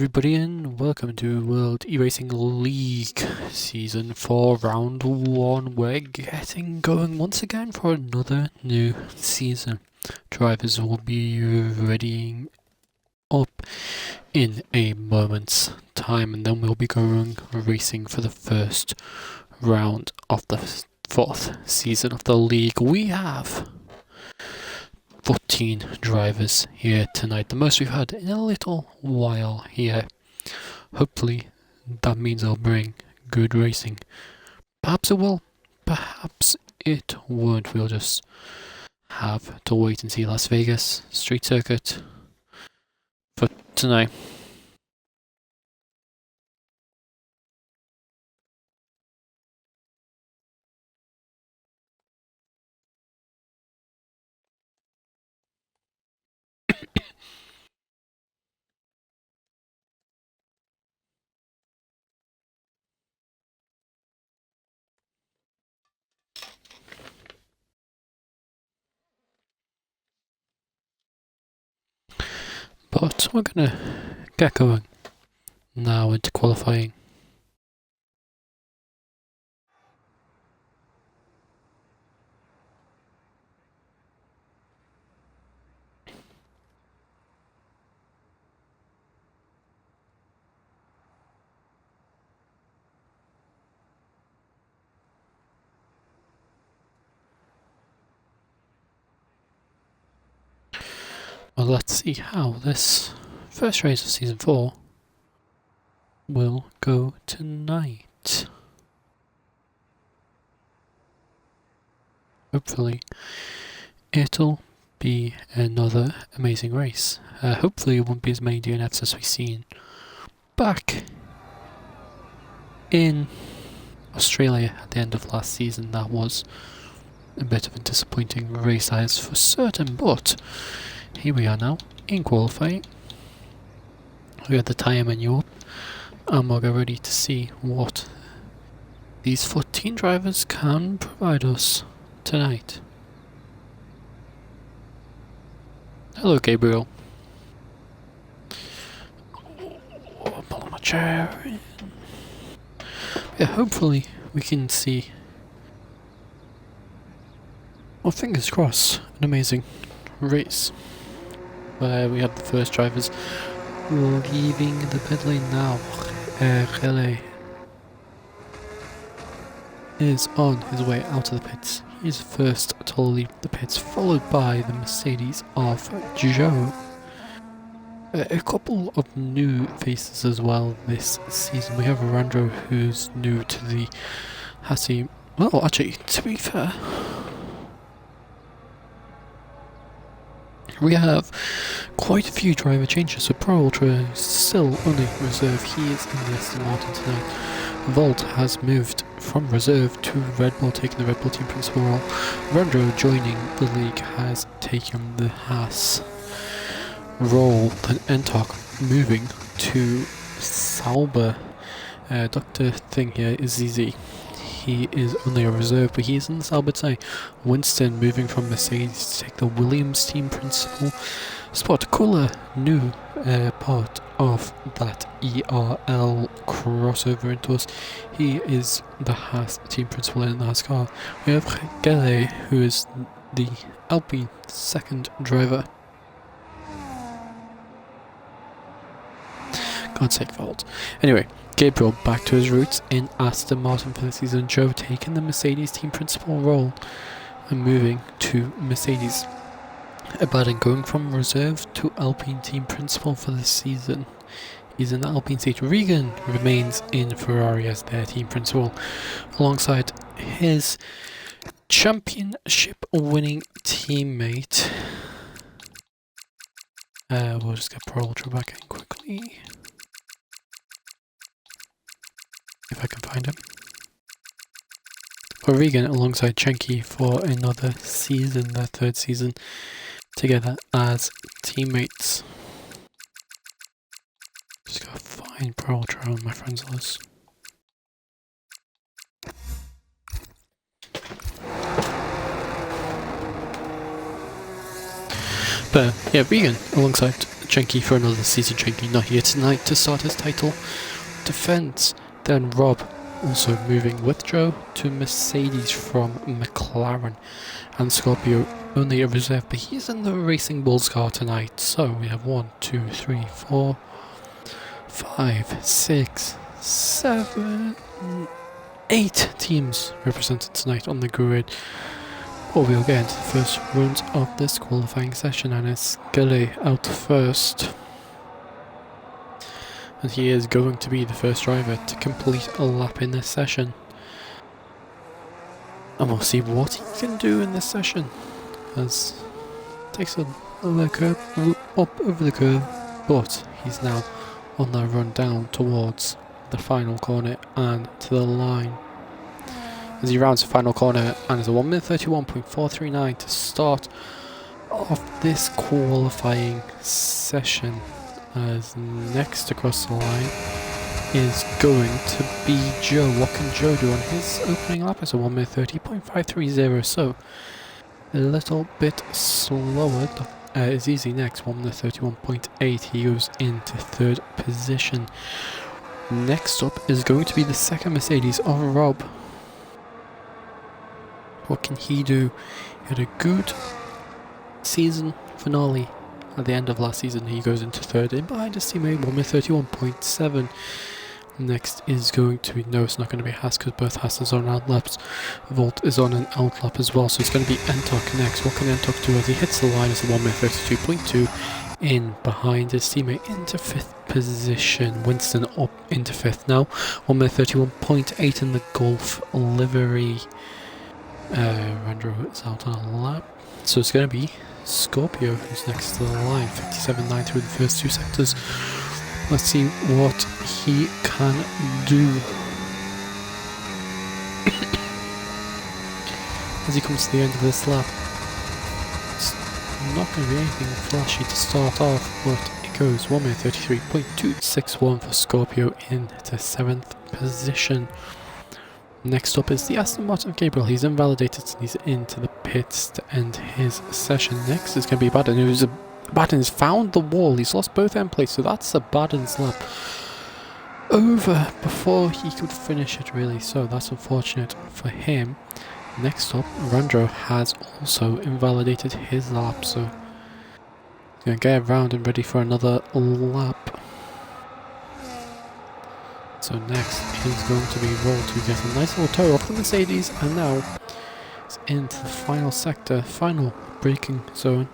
everybody, and welcome to World E-Racing League Season 4 Round 1. We're getting going once again for another new season. Drivers will be readying up in a moment's time, and then we'll be going racing for the first round of the fourth season of the league. We have 14 drivers here tonight, the most we've had in a little while here. Hopefully that means I'll bring good racing. Perhaps it will, perhaps it won't. We'll just have to wait and see. Las Vegas Street Circuit for tonight. But we're gonna get going now into qualifying. Well, let's see how this first race of Season 4 will go tonight. Hopefully it'll be another amazing race. Hopefully it won't be as many DNFs as we've seen back in Australia at the end of last season. That was a bit of a disappointing race, that is for certain, but here we are now in qualifying. We got the tyre menu up and we'll get ready to see what these 14 drivers can provide us tonight. Hello, Gabriel. Oh, pull my chair in. Yeah, hopefully we can see, well, fingers crossed, an amazing race where we have the first drivers leaving the pit lane now. Relay is on his way out of the pits. He's first to leave the pits, followed by the Mercedes of Joe. A couple of new faces as well this season. We have Arandro, who's new to the Hassi. Well, actually, to be fair, we have quite a few driver changes. So Pro Ultra is still only reserve. He is in the Aston Martin tonight. Volt has moved from reserve to Red Bull, taking the Red Bull team principal role. Arandro, joining the league, has taken the Haas role. Then Entok moving to Sauber. Dr. Thing here is ZZ. He is only a reserve, but he is in the Sauber side. Winston moving from Mercedes to take the Williams team principal spot. Cooler, new part of that ERL crossover into us. He is the Haas team principal in NASCAR. We have Gele, who is the Alpine second driver. God's sake, fault. Anyway, Gabriel back to his roots in Aston Martin for the season. Joe taking the Mercedes team principal role and moving to Mercedes. Abadan going from reserve to Alpine team principal for the season. He's in the Alpine seat. Regan remains in Ferrari as their team principal, alongside his championship winning teammate. We'll just get Pro Ultra back in quickly, if I can find him. For Regan alongside Chenky for another season, their third season together as teammates. Just gotta find Pro Ultra on my friends list. But yeah, Regan alongside Chenky for another season. Chenky not here tonight to start his title defense. Then Rob also moving with Joe to Mercedes from McLaren, and Scorpio only a reserve, but he's in the Racing Bulls car tonight. So we have 1, 2, 3, 4, 5, 6, 7, 8 teams represented tonight on the grid. Or we'll get into the first round of this qualifying session, and it's Gully out first. And he is going to be the first driver to complete a lap in this session. And we'll see what he can do in this session, as takes a curve up over the curve, but he's now on the run down towards the final corner and to the line. As he rounds the final corner, and it's a 1:31.439 to start off this qualifying session. As next across the line is going to be Joe. What can Joe do on his opening lap? It's a 1:30.530, so a little bit slower. Is easy next, 1:31.8. He goes into third position. Next up is going to be the second Mercedes of Rob. What can he do? He had a good season finale. At the end of last season, he goes into third in behind his teammate, 1:31.7. Next is going to be, no, it's not going to be Haas, because both Haas are on out laps. Volt is on an out lap as well, so it's going to be Entok next. What can Entok do as he hits the line? It's a 1:32.2 in behind his teammate into fifth position. Winston up into fifth now, 1:31.8 in the Golf livery. Randro is out on a lap, so it's going to be Scorpio who's next to the line, 57.9 through the first two sectors. Let's see what he can do. As he comes to the end of this lap, it's not going to be anything flashy to start off, but it goes 1:33.261 for Scorpio into 7th position. Next up is the Aston Martin of Gabriel. He's invalidated and he's into the pits to end his session. Next is going to be Baden. Baden's found the wall. He's lost both end plates, so that's a Baden's lap over before he could finish it, really. So that's unfortunate for him. Next up, Randro has also invalidated his lap, so he's going to get around and ready for another lap. So next is going to be Roll to get a nice little tow off the Mercedes, and now it's into the final sector, final braking zone,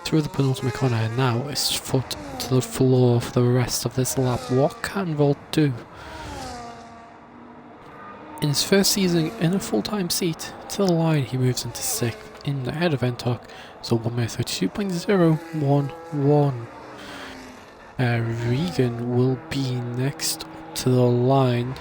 through the penultimate corner, and now it's foot to the floor for the rest of this lap. What can Volt do? In his first season in a full-time seat, to the line he moves into 6th in the head of Entok, so 1:32.011. Regan will be next to the line.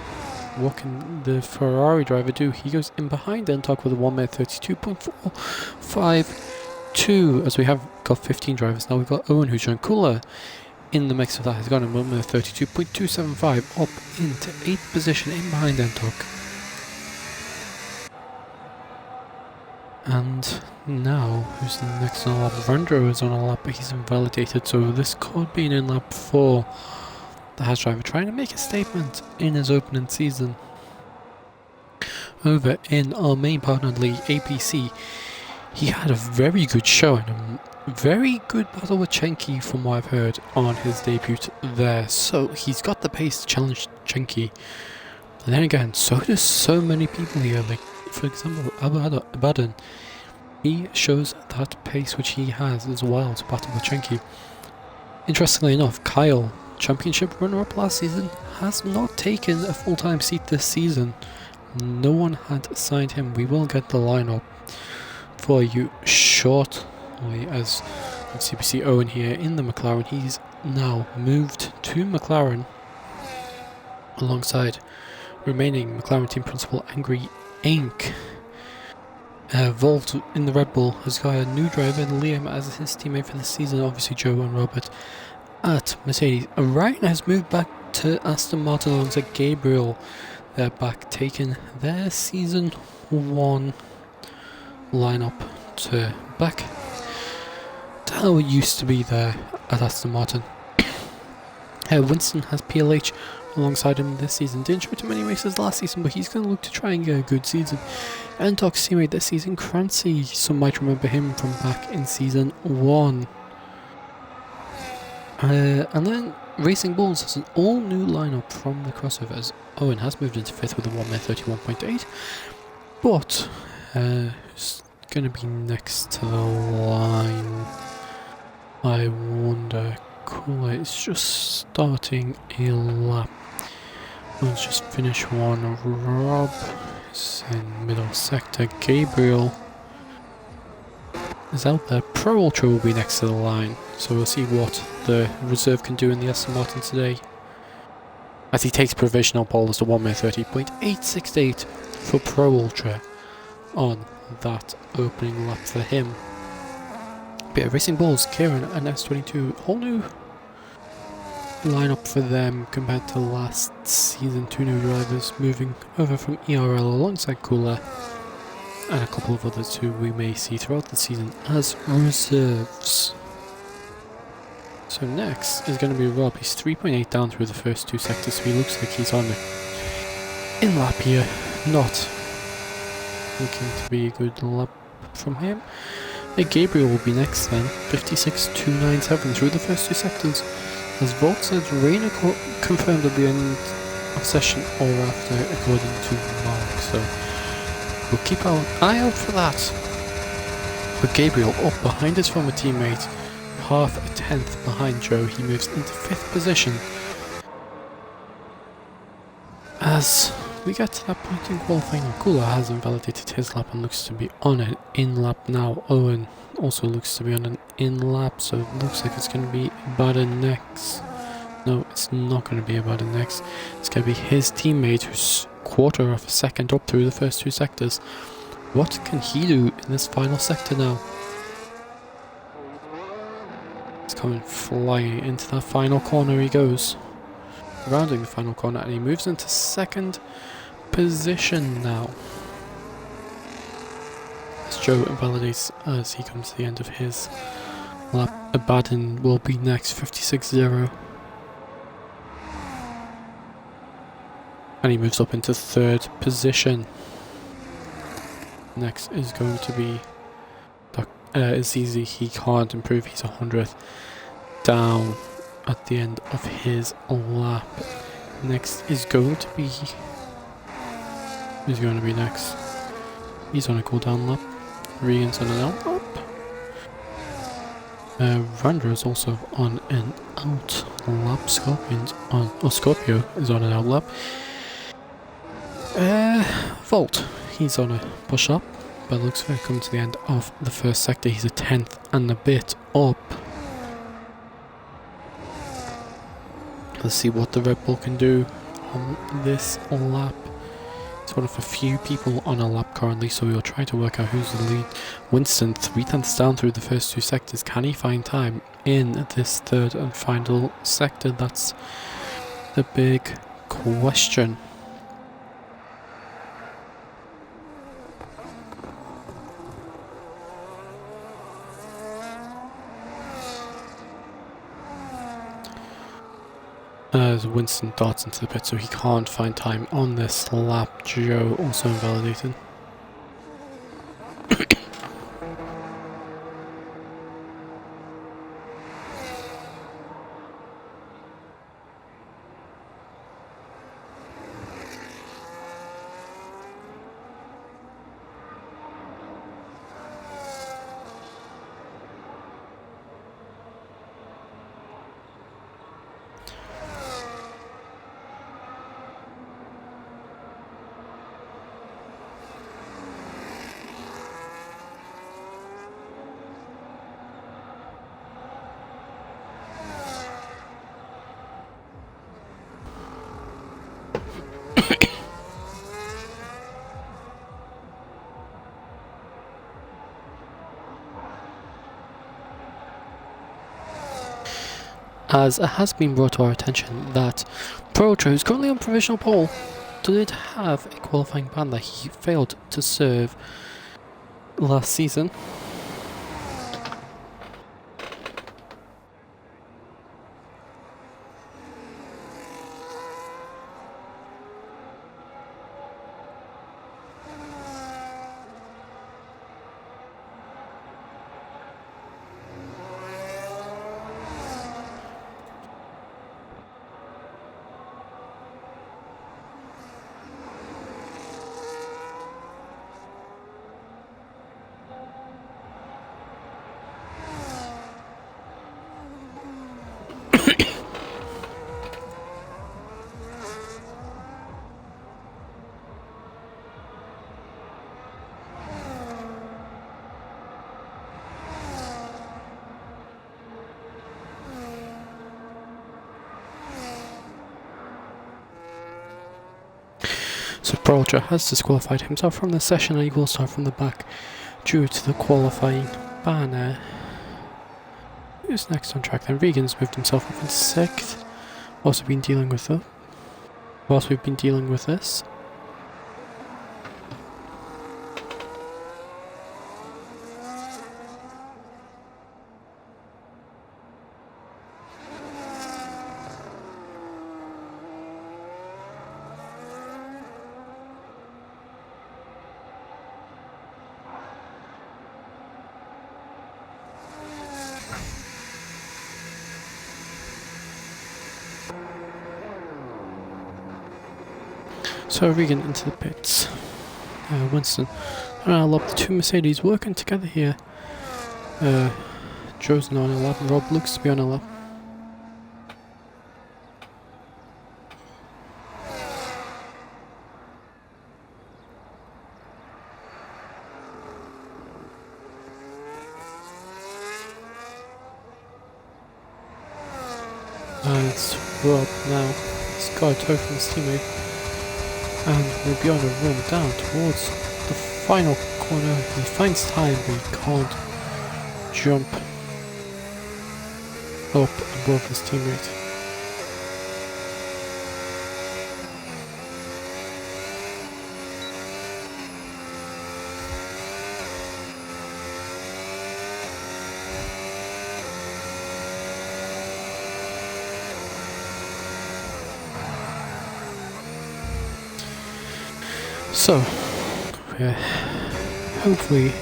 What can the Ferrari driver do? He goes in behind Entok with a 1:32.452. As we have got 15 drivers now, we've got Owen who's shown cooler in the mix of that. He's got a 1:32.275 up into 8th position in behind Entok. And now, who's next on a lap? Randro is on a lap, but he's invalidated, so this could be in lap 4. The Haas driver trying to make a statement in his opening season. Over in our main partner league, APC, he had a very good showing, a very good battle with Chenky from what I've heard on his debut there. So he's got the pace to challenge Chenky. And then again, so do so many people here, like for example, Abaddon. He shows that pace which he has as well to battle with Chenky. Interestingly enough, Kyle, championship runner-up last season, has not taken a full-time seat this season. No one had signed him. We will get the lineup for you shortly, as CPC Owen here in the McLaren. He's now moved to McLaren alongside remaining McLaren team principal Angry Inc. Volt in the Red Bull has got a new driver, Liam, as his teammate for the season. Obviously Joe and Robert at Mercedes. Ryan has moved back to Aston Martin alongside Gabriel. They're back taking their season 1 lineup to back to how it used to be there at Aston Martin. Winston has PLH alongside him this season. Didn't show too many races last season, but he's going to look to try and get a good season. And Doc's teammate this season, Crancy, some might remember him from back in season 1. And then Racing Bulls has an all new lineup from the crossovers. Owen has moved into 5th with a 1 minute 31.8, but who's going to be next to the line? I wonder. Cooler is just starting a lap. Let's just finish one. Rob is in middle sector. Gabriel is out there. Pro Ultra will be next to the line, so we'll see what the reserve can do in the Aston Martin today. As he takes provisional pole as the 1 minute 30.868 for Pro Ultra on that opening lap for him. Bit of Racing Bulls, Kieran and S22, whole new lineup for them compared to last season. 2 new drivers moving over from ERL alongside Cooler and a couple of others who we may see throughout the season as reserves. So next is going to be Rob. He's 3.8 down through the first 2 sectors, so he looks like he's on the in lap here. Not looking to be a good lap from him. Gabriel will be next then, 56.297 through the first 2 sectors. As Volt says, Reina confirmed at the end of session or after, according to Mark, so we'll keep our eye out for that. But Gabriel up behind his former teammate, half a tenth behind Joe. He moves into 5th position. As we get to that point in qualifying, Cooler has invalidated his lap and looks to be on an in-lap now. Owen also looks to be on an in-lap, so it looks like it's going to be Bada next. No, it's not going to be Bada next. It's going to be his teammate who's quarter of a second up through the first 2 sectors. What can he do in this final sector now? He's coming flying into that final corner he goes. Rounding the final corner, and he moves into 2nd position now. As Joe invalidates as he comes to the end of his lap. Abaddon will be next, 56.0. And he moves up into 3rd position. Next is going to be Azizi. He can't improve, he's 100th down at the end of his lap. Next is going to be... Who's going to be next? He's on a cooldown lap. Regan's on an out lap. Randra is also on an out lap. Scorpio is on an out lap. Volt, he's on a push up. But looks like coming to the end of the first sector. He's a 10th and a bit up. Let's see what the Red Bull can do on this lap. It's one of a few people on a lap currently, so we'll try to work out who's the lead. Winston, 3 tenths down through the first 2 sectors. Can he find time in this 3rd and final sector? That's the big question. As Winston darts into the pit, so he can't find time on this lap. Joe also invalidated. As it has been brought to our attention that Pro Ultra, who's currently on provisional pole, did have a qualifying ban that he failed to serve last season. So Peralta has disqualified himself from the session and he will start from the back due to the qualifying banner. Who's next on track then? Regan's moved himself up into 6th. Whilst we've been dealing with this. So Regan into the pits. Winston and I love the two Mercedes working together here. Joe's on 11, Rob looks to be on 11. It's Rob now. He's got a tow from his teammate. And we'll be on a run down towards the final corner. He finds time but he can't jump up above his teammate. So, hopefully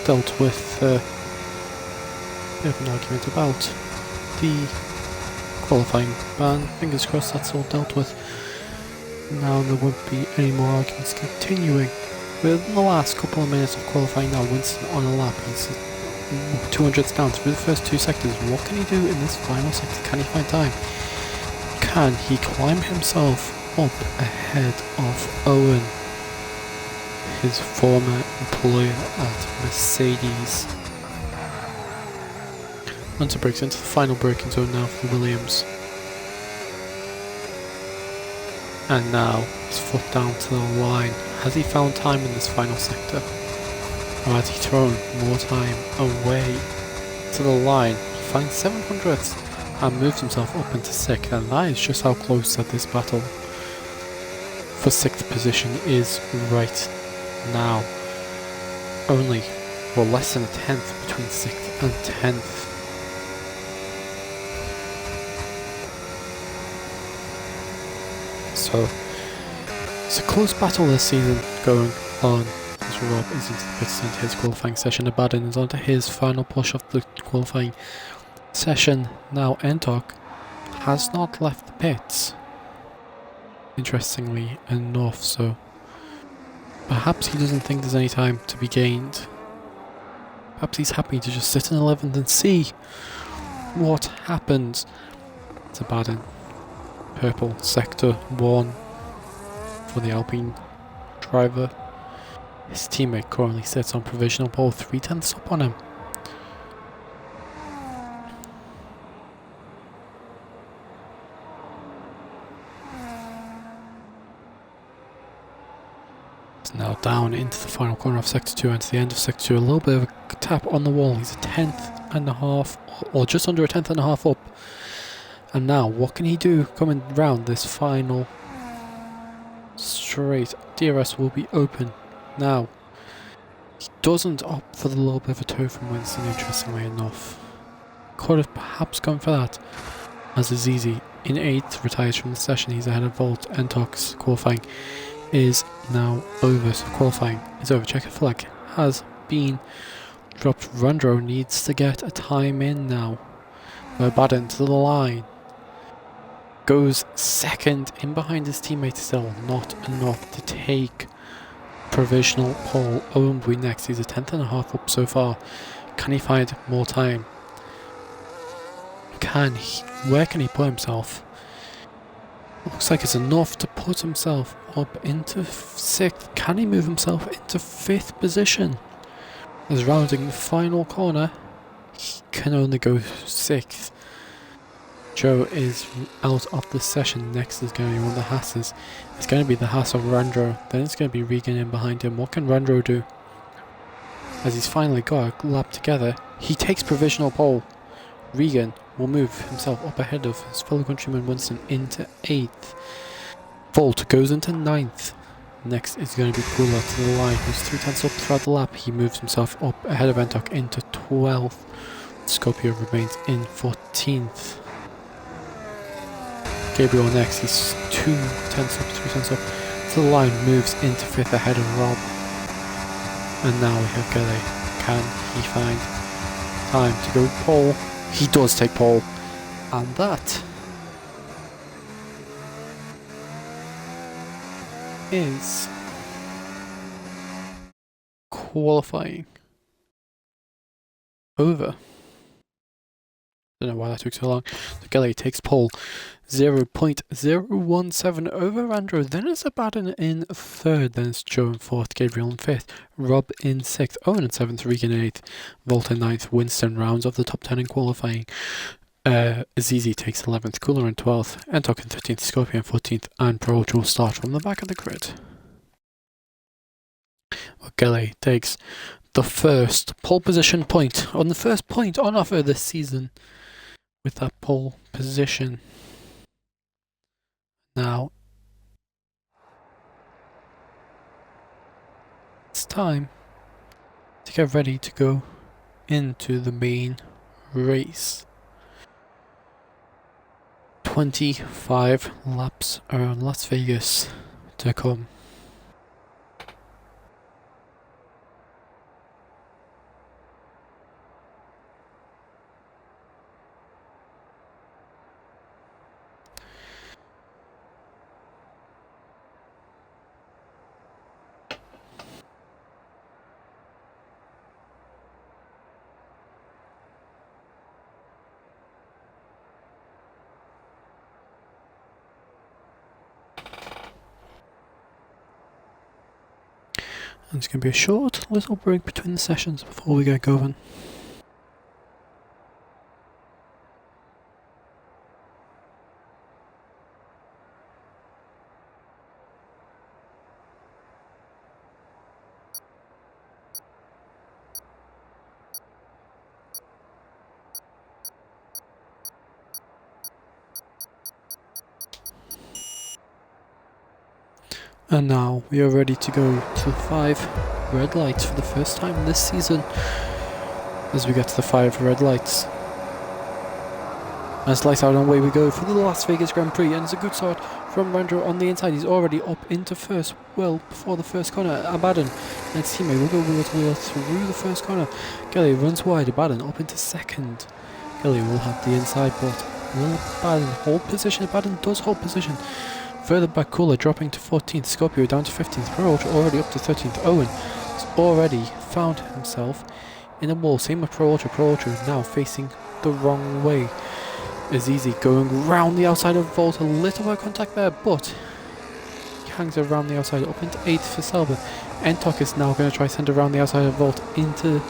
dealt with a bit of an argument about the qualifying ban. Fingers crossed that's all dealt with. Now there won't be any more arguments continuing. Within the last couple of minutes of qualifying now, Winston on a lap. He's 200ths down through the first 2 sectors. What can he do in this final sector? Can he find time? Can he climb himself up ahead of Owen, his former employer at Mercedes? Hunter breaks into the final braking zone now for Williams. And now his foot down to the line. Has he found time in this final sector? Or has he thrown more time away to the line? He finds 700ths and moves himself up into 6th, and that is just how close that this battle for 6th position is right now. Only, well, less than a 10th between 6th and 10th. So, it's a close battle this season going on as Rob is into the pits into his qualifying session. Abaddon is onto his final push of the qualifying session. Now Entok has not left the pits, interestingly enough, so perhaps he doesn't think there's any time to be gained. Perhaps he's happy to just sit in 11th and see what happens. It's Abaddon. Purple sector 1 for the Alpine driver. His teammate currently sits on provisional pole, 3/10 up on him. It's now down into the final corner of sector 2 and to the end of sector 2. A little bit of a tap on the wall. He's a 10.5 or just under a 10.5 up. And now, what can he do coming round this final straight? DRS will be open now. He doesn't opt for the little bit of a toe from Winston, interestingly enough. Could have perhaps gone for that, as Azizi in 8th retires from the session. He's ahead of Volt. Entok's qualifying is now over, so qualifying is over. Checkered flag has been dropped. Rundro needs to get a time in now. Abaddon to the line. Goes second in behind his teammate still. Not enough to take provisional pole. Owen Bui next. He's a 10.5 up so far. Can he find more time? Can he? Where can he put himself? Looks like it's enough to put himself up into 6th. Can he move himself into 5th position? As rounding the final corner, he can only go 6th. Joe is out of the session. Next is going to be one of the Hasses. It's going to be the Hass of Randro. Then it's going to be Regan in behind him. What can Randro do? As he's finally got a lap together, he takes provisional pole. Regan will move himself up ahead of his fellow countryman Winston into 8th. Volt goes into 9th. Next is going to be Kula to the line, who's 3 tenths up throughout the lap. He moves himself up ahead of Entok into 12th. Scorpio remains in 14th. Gabriel next, he's 2 tenths up, 3 tenths up to the line, moves into 5th ahead of Rob. And now we have Gele. Can he find time to go pole? He does take pole. And that is qualifying over. Don't know why that took so long. So Gele takes pole. 0.017 over Andrew. Then it's Abaddon in 3rd. Then it's Joe in 4th. Gabriel in 5th. Rob in 6th. Owen in 7th. Regan in 8th. Volt in 9th. Winston rounds off the top 10 in qualifying. Azizi takes 11th. Cooler in 12th. Entok in 13th. Scorpio in 14th. And Pro will start from the back of the grid. Well, Gele takes the first pole position point. On the first point on offer this season. With that pole position. Now, it's time to get ready to go into the main race. 25 laps around Las Vegas to come. And it's going to be a short little break between the sessions before we get going. And now we are ready to go to 5 red lights for the first time this season. As we get to the 5 red lights. As lights out and away we go for the Las Vegas Grand Prix, and it's a good start from Randro on the inside. He's already up into first, well before the first corner. Abaddon and his teammate will go wheel to wheel through the first corner. Gele runs wide, Abaddon up into second. Gele will have the inside, but will Abaddon hold position? Abaddon does hold position. Further back, Cooler dropping to 14th, Scorpio down to 15th, Pro Ultra already up to 13th, Owen has already found himself in a wall, same with Pro Ultra now facing the wrong way. Azizi going round the outside of Volt, a little bit of contact there, but he hangs around the outside up into 8th for Selber. Entok is now going to try to send around the outside of Volt into,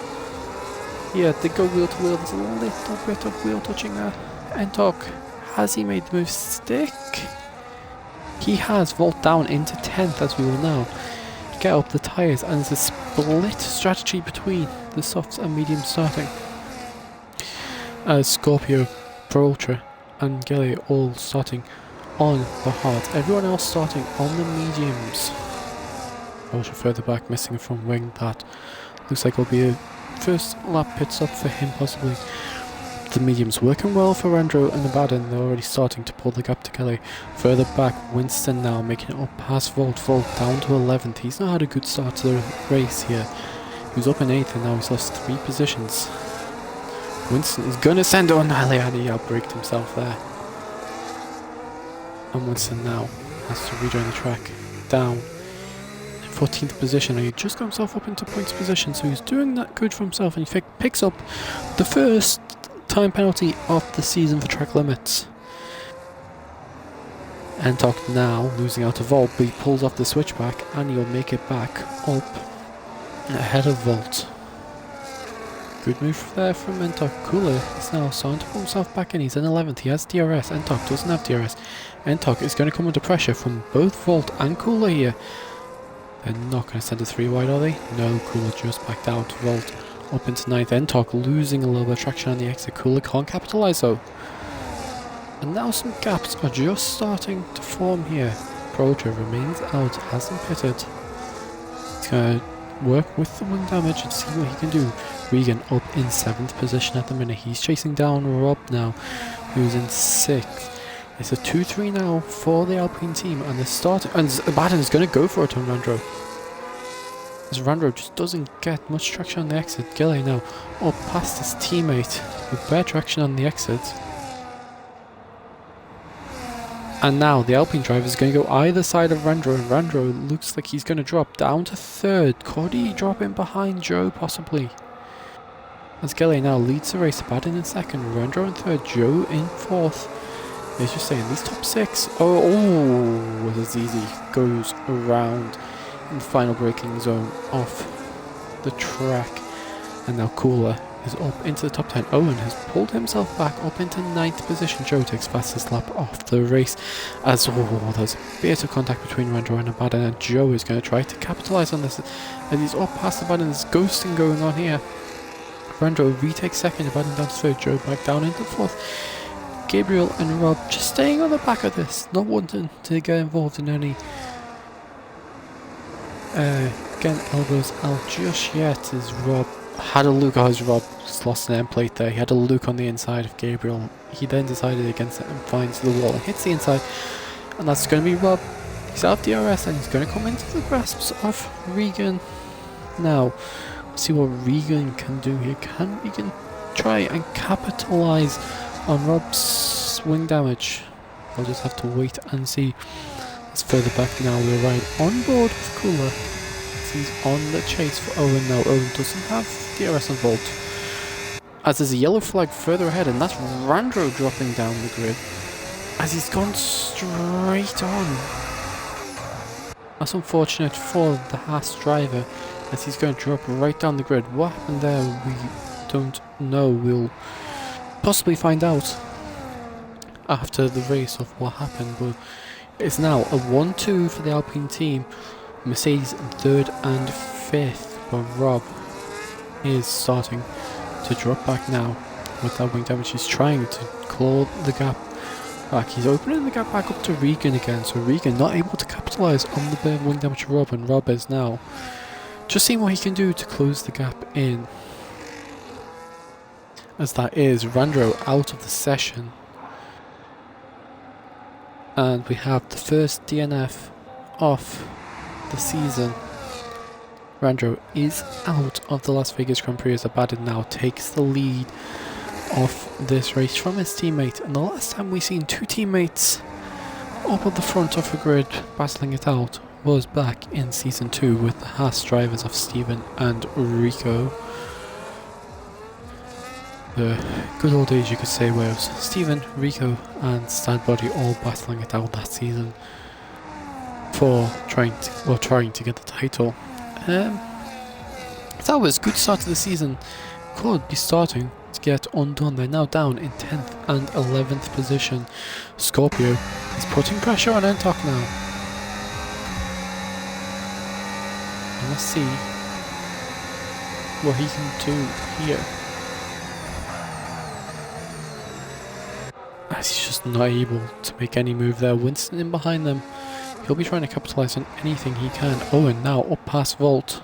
yeah, they go wheel to wheel, there's a little bit of wheel touching there. Entok, has he made the move stick? He has Volt down into 10th, as we will now get up the tyres, and there's a split strategy between the softs and mediums starting. As Scorpio, Pro Ultra and Gele all starting on the hards, everyone else starting on the mediums. Ultra further back, missing a front wing. That looks like will be a first lap pit stop for him possibly. The mediums working well for Randro and Abaddon. They're already starting to pull the gap to Gele. Further back, Winston now making it up past Volt. Volt down to 11th. He's not had a good start to the race here. He was up in 8th and now he's lost 3 positions. Winston is going to send on Aliani. He outbraked himself there. And Winston now has to rejoin the track. Down in 14th position. And he just got himself up into points position. So he's doing that good for himself. And he picks up the first time penalty of the season for track limits. Entok now losing out to Volt, but he pulls off the switchback and he'll make it back up ahead of Volt. Good move there from Entok. Cooler is now starting to pull himself back in. He's in 11th. He has DRS. Entok doesn't have DRS. Entok is going to come under pressure from both Volt and Cooler here. They're not going to send a 3 wide, are they? No, Cooler just backed out. Volt up into 9th. Entok losing a little bit of traction on the exit. Cooler can't capitalise though. And now some gaps are just starting to form here. Proultra remains out, hasn't pitted. He's going to work with the wing damage and see what he can do. Regan up in 7th position at the minute. He's chasing down Rob now, who's in 6th. It's a 2-3 now for the Alpine team, and they're starting. And Baden is going to go for it on Randro. As Randro just doesn't get much traction on the exit. Gillet now up past his teammate with bare traction on the exit. And now the Alpine driver is going to go either side of Randro, and Randro looks like he's going to drop down to 3rd. Cody dropping behind Joe possibly. As Gillet now leads the race, Baden in 2nd, Randro in 3rd, Joe in 4th. As you're saying, these top 6. Oh, Azizi goes around in the final braking zone off the track. And now Cooler is up into the top 10. Owen has pulled himself back up into 9th position. Joe takes fastest lap off the race as there's a bit of contact between Randro and Baden, and Joe is going to try to capitalise on this as he's up past the Baden. There's ghosting going on here. Randro retakes 2nd, Baden down to 3rd, Joe back down into 4th. Gabriel and Rob just staying on the back of this, not wanting to get involved in any getting elbows out just yet, as Rob had a look. As Rob just lost an end plate there. He had a look on the inside of Gabriel. He then decided against it and finds the wall and hits the inside. And that's going to be Rob. He's out of DRS and he's going to come into the grasps of Regan. Now, let's see what Regan can do here. Can Regan try and capitalise on Rob's wing damage? I'll just have to wait and see. It's further back now. We're right on board with Cooler. He's on the chase for Owen now. Owen doesn't have DRS on Volt. As there's a yellow flag further ahead, and that's Randro dropping down the grid. As he's gone straight on. That's unfortunate for the Haas driver, as he's going to drop right down the grid. What happened there, we don't know. We'll possibly find out after the race of what happened, but it's now a 1-2 for the Alpine team. Mercedes in 3rd and 5th, but Rob is starting to drop back now with that wing damage. He's trying to claw the gap back. He's opening the gap back up to Regan again, so Regan not able to capitalise on the wing damage of Rob, and Rob is now just seeing what he can do to close the gap in. As that is Randro out of the session. And we have the first DNF of the season. Randro is out of the Las Vegas Grand Prix as Baden now takes the lead of this race from his teammate. And the last time we seen 2 teammates up at the front of the grid battling it out was back in Season 2 with the Haas drivers of Steven and Rico. The good old days, you could say, where it was Steven, Rico and Stadbody all battling it out that season for trying to get the title. That was a good start to the season. Could be starting to get undone. They're now down in 10th and 11th position. Scorpio is putting pressure on Entok now. And let's see what he can do here. As he's just not able to make any move there. Winston in behind them. He'll be trying to capitalise on anything he can. Owen now up past Volt.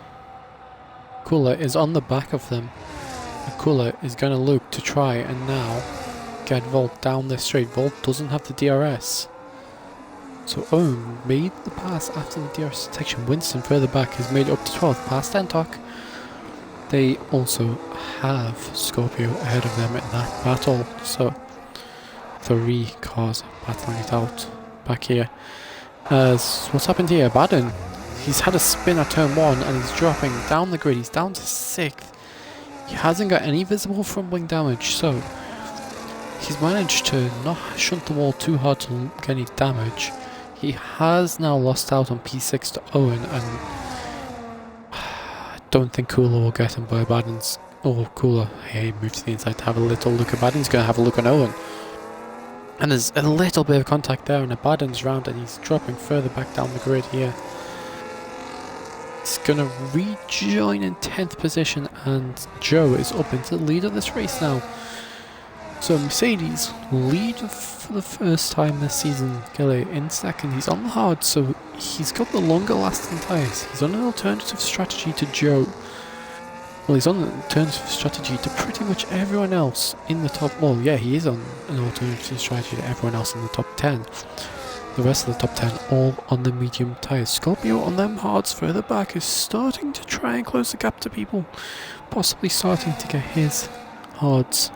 Cooler is on the back of them. And Cooler is going to look to try and now get Volt down this straight. Volt doesn't have the DRS. So Owen made the pass after the DRS detection. Winston further back has made it up to 12th past Entok. They also have Scorpio ahead of them in that battle. So 3 cars battling it out back here. As what's happened here? Baden, he's had a spin at turn 1 and he's dropping down the grid. He's down to 6th. He hasn't got any visible front wing damage, so he's managed to not shunt the wall too hard to get any damage. He has now lost out on P6 to Owen, and I don't think Cooler will get him by Baden's Oh, cooler. Hey, move to the inside to have a little look at Baden. He's going to have a look on Owen. And there's a little bit of contact there, and Abadan's round, and he's dropping further back down the grid here. He's going to rejoin in 10th position, and Joe is up into the lead of this race now. So Mercedes lead for the first time this season. Gilly in second. He's on the hard, so he's got the longer lasting tyres. He's on an alternative strategy to Joe. Well, he's on an alternative strategy to pretty much everyone else in the top. Well, yeah, he is on an alternative strategy to everyone else in the top 10. The rest of the top 10 all on the medium tyres. Scorpio on them hards further back is starting to try and close the gap to people. Possibly starting to get his hards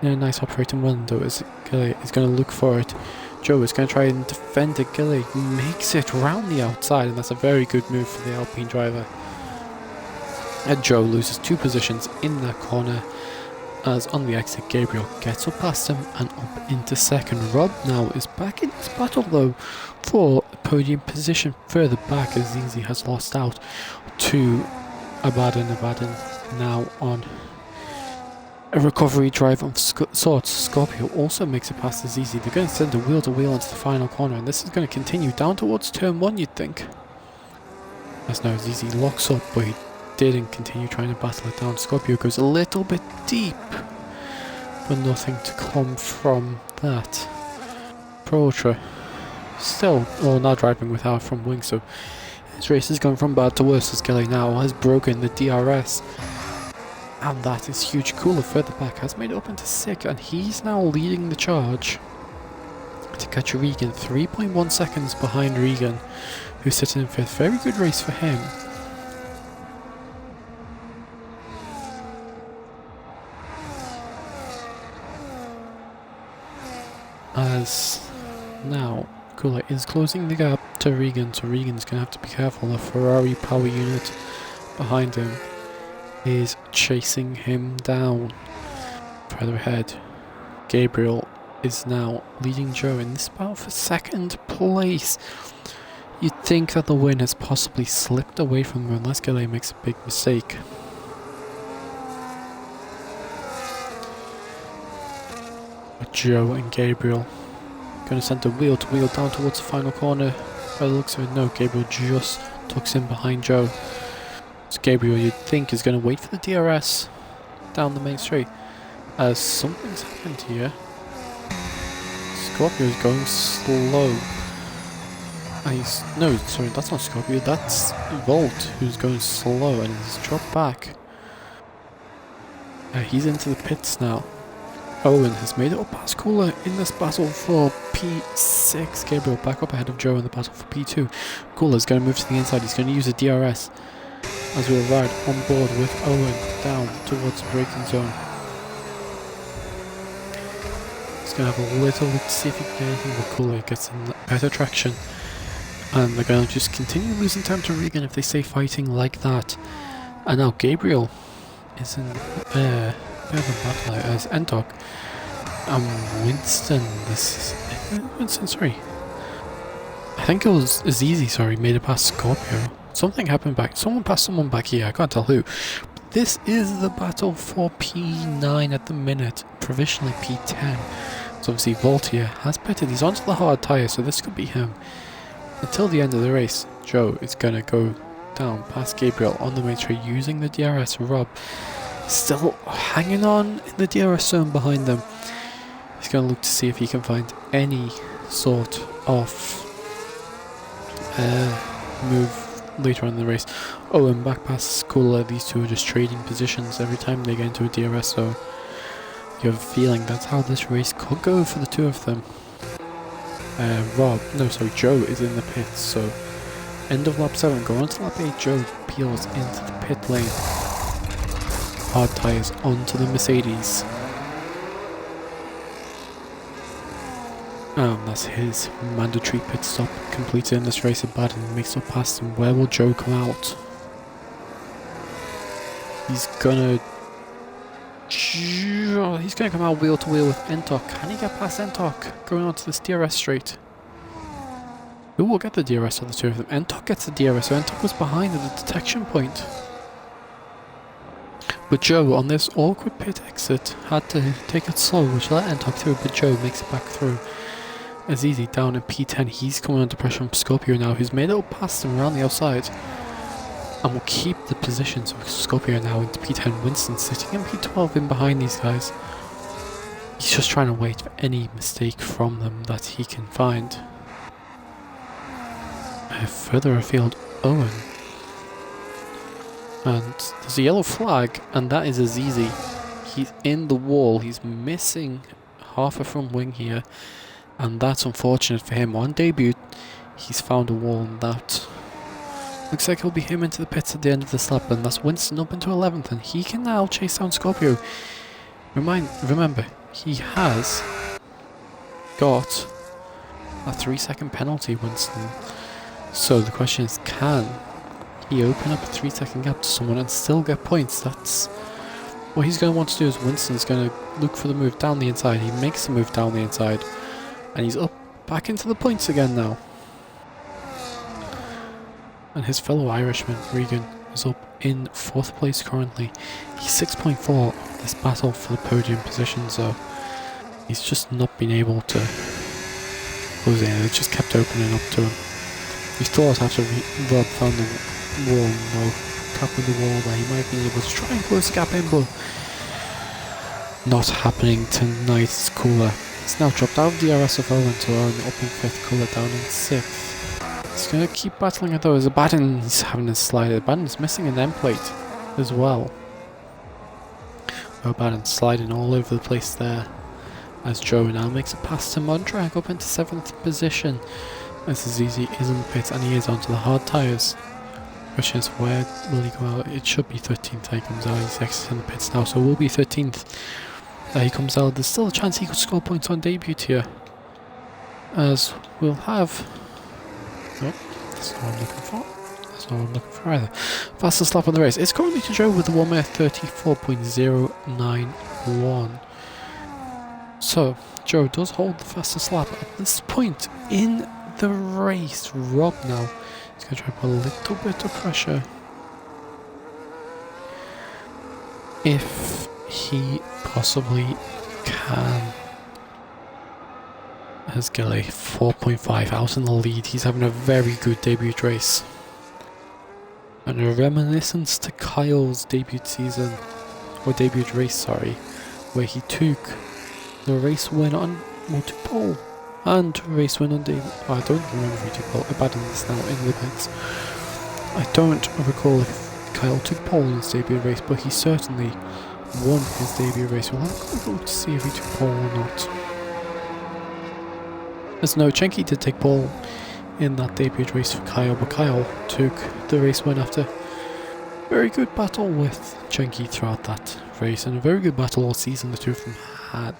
in a nice operating run, though, as Gilly is going to look for it. Joe is going to try and defend it. Gilly makes it round the outside, and that's a very good move for the Alpine driver. And Joe loses 2 positions in that corner, as on the exit Gabriel gets up past him and up into second. Rob now is back in this battle though for a podium position further back, as Zizi has lost out to Abadan. Abadan now on a recovery drive of sorts. Scorpio also makes it past Zizi. They're going to send a wheel to wheel into the final corner, and this is going to continue down towards turn 1, you'd think. As now Zizi locks up, but he didn't continue trying to battle it down. Scorpio goes a little bit deep, but nothing to come from that. Pro Ultra still, well, now driving without from wing, so his race has gone from bad to worse, as Kelly now has broken the DRS, and that is huge. Cooler further back has made it up into 6th, and he's now leading the charge to catch Regan, 3.1 seconds behind Regan, who's sitting in 5th. Very good race for him. As now Cooler is closing the gap to Regan, so Regan's going to have to be careful. The Ferrari power unit behind him is chasing him down. Further ahead, Gabriel is now leading Joe in this battle for 2nd place. You'd think that the win has possibly slipped away from him unless Gillet makes a big mistake. Joe and Gabriel going to send the wheel to wheel down towards the final corner. By the looks of it, no, Gabriel just tucks in behind Joe. So Gabriel, you'd think, is going to wait for the DRS down the main straight, as something's happened here. Scorpio is going slow. No, sorry, that's not Scorpio, that's Volt who's going slow and he's dropped back. He's into the pits now. Owen has made it up past Cooler in this battle for P6. Gabriel back up ahead of Joe in the battle for P2. Cooler's going to move to the inside. He's going to use a DRS as we'll ride on board with Owen down towards the braking zone. He's going to have a little look to see if he can get anything, but Cooler gets in better traction. And they're going to just continue losing time to Regan if they stay fighting like that. And now Gabriel is in bit of a battle out as Entok and Winston. Winston, sorry. I think it was Azizi, sorry, made it past Scorpio. Something happened back. Someone passed someone back here, I can't tell who. This is the battle for P9 at the minute, provisionally P10. So obviously Voltier has pitted. He's onto the hard tyre, so this could be him. Until the end of the race, Joe is going to go down past Gabriel on the main straight using the DRS. Rob still hanging on in the DRS zone behind them. He's going to look to see if he can find any sort of move later on in the race. Oh, and back past Cooler, these two are just trading positions every time they get into a DRS, so you have a feeling that's how this race could go for the two of them. Joe is in the pits, so end of lap 7, go on to lap 8, Joe peels into the pit lane. Hard tyres onto the Mercedes. And that's his mandatory pit stop completed in this race. Abadan makes up past him. Where will Joe come out? He's gonna come out wheel to wheel with Entok. Can he get past Entok going onto this DRS straight? Who will get the DRS on the two of them? Entok gets the DRS, so Entok was behind at the detection point. But Joe, on this awkward pit exit, had to take it slow, which let Entok through, but Joe makes it back through. As easy down in P10, he's coming under pressure from Scorpio now, who's made it up past him around the outside. And will keep the position, so Scorpio now into P10, Winston sitting in P12 in behind these guys. He's just trying to wait for any mistake from them that he can find. Further afield, Owen. And there's a yellow flag, and that is Azizi. He's in the wall, he's missing half a front wing here, and that's unfortunate for him. On debut, he's found a wall, and that looks like it'll be him into the pits at the end of this lap, and that's Winston up into 11th, and he can now chase down Scorpio. Remember, he has got a 3-second penalty, Winston. So the question is, can he open up a 3-second gap to someone and still get points? That's what he's going to want to do. Is Winston's going to look for the move down the inside. He makes the move down the inside, and he's up back into the points again now. And his fellow Irishman, Regan, is up in 4th place currently. He's 6.4 of this battle for the podium position, so he's just not been able to close in. It just kept opening up to him. We thought after Rob found the wall, tap with the wall, that he might be able to try and close the gap in, but not happening tonight. It's Cooler. He's now dropped out of the RSFO into Owen, up in 5th, Cooler down in 6th. He's going to keep battling it though, as Abaddon's having a slide. Abaddon's missing an end plate as well. Abaddon's sliding all over the place there, as Joe now makes a pass to Mondrag up into 7th position. As Azizi is in the pits, and he is onto the hard tyres. Question is, where will he go out? It should be 13th he comes out. He's exiting the pits now, so it will be 13th that he comes out. There's still a chance he could score points on debut here, as we'll have... Nope, that's not what I'm looking for. That's not what I'm looking for either. Fastest lap on the race. It's currently to Joe with the 1 minute 34.091. So, Joe does hold the fastest lap at this point in the race. Rob now is going to try to put a little bit of pressure. If he possibly can. As Gilly 4.5 out in the lead. He's having a very good debut race. And a reminiscence to Kyle's debut season, or debut race, sorry, where he took the race win on multiple and race win on debut. I don't remember if he took pole. Abaddon is now in the pits. I don't recall if Kyle took pole in his debut race, but he certainly won his debut race. We'll have a quick look to see if he took pole or not. As no, Chenky did take pole in that debut race for Kyle, but Kyle took the race win after a very good battle with Chenky throughout that race, and a very good battle all season the two of them had.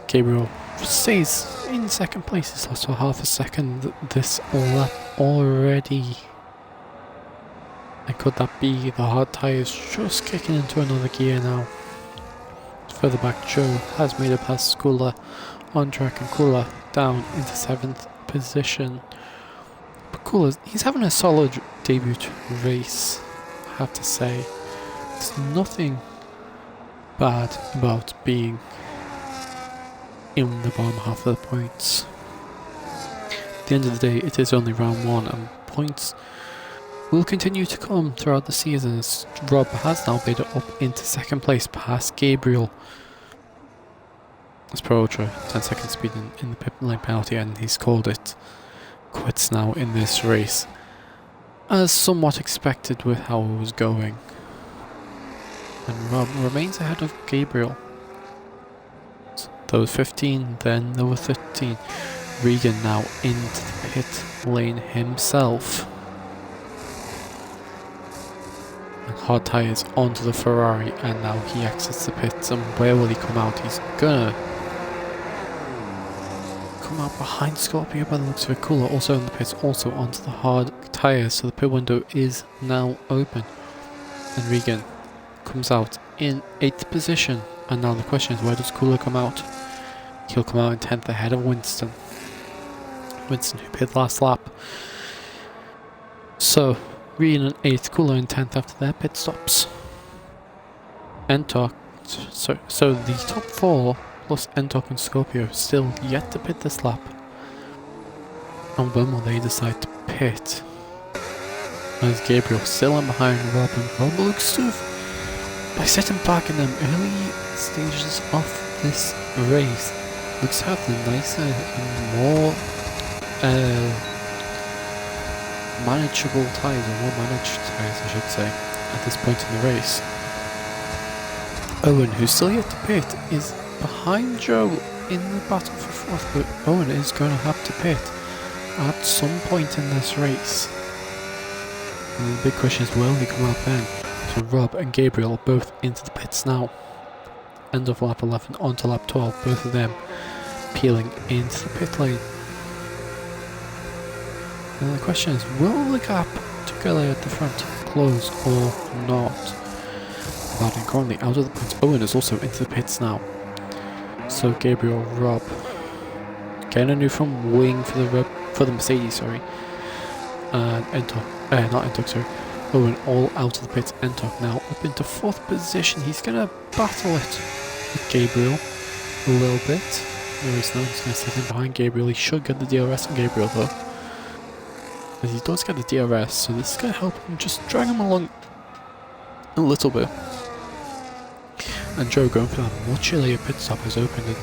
Gabriel stays in 2nd place. He's lost for half a second this lap already. And could that be the hard tyres just kicking into another gear now? Further back, Joe has made it past Skula on track, and Kula down into 7th position. But Kula, he's having a solid debut race, I have to say. There's nothing bad about being in the bottom half of the points. At the end of the day, it is only round 1, and points will continue to come throughout the season, as Rob has now made it up into 2nd place past Gabriel. As Pro Ultra, 10 second speed in the pit lane penalty, and he's called it quits now in this race, as somewhat expected with how it was going. And Rob remains ahead of Gabriel. There was 15, then there was 13. Regan now into the pit lane himself. And hard tyres onto the Ferrari, and now he exits the pits. And where will he come out? He's gonna come out behind Scorpio by the looks of it. Cooler also in the pits, also onto the hard tyres, so the pit window is now open. And Regan comes out in 8th position. And now the question is, where does Cooler come out? He'll come out in 10th ahead of Winston. Winston, who pitted last lap. So, Regan in 8th, Cooler in 10th after their pit stops. Entok, so the top 4 plus Entok and Scorpio still yet to pit this lap. And when will they decide to pit? As Gabriel still in behind Rob, and Rob looks to have, by sitting back in them early stages of this race, looks to have the nicer and more manageable tyres, or more managed tyres I should say, at this point in the race. Owen, who's still yet to pit, is behind Joe in the battle for 4th, but Owen is going to have to pit at some point in this race. And the big question is, will he come out then? So Rob and Gabriel are both into the pits now. End of lap 11 onto lap 12, both of them peeling into the pit lane. And the question is, will the gap to Gilly at the front close or not? Bowden currently out of the pits. Owen is also into the pits now. So Gabriel, Rob, getting a new front wing for the Mercedes, sorry. And not Entok, sorry. Owen all out of the pits. Entok now up into 4th position. He's gonna battle it with Gabriel a little bit. No, he's not. He's gonna sit in behind Gabriel. He should get the DRS on Gabriel though. As he does get the DRS, so this is gonna help him just drag him along a little bit. And Joe going for that much earlier pit stop has opened an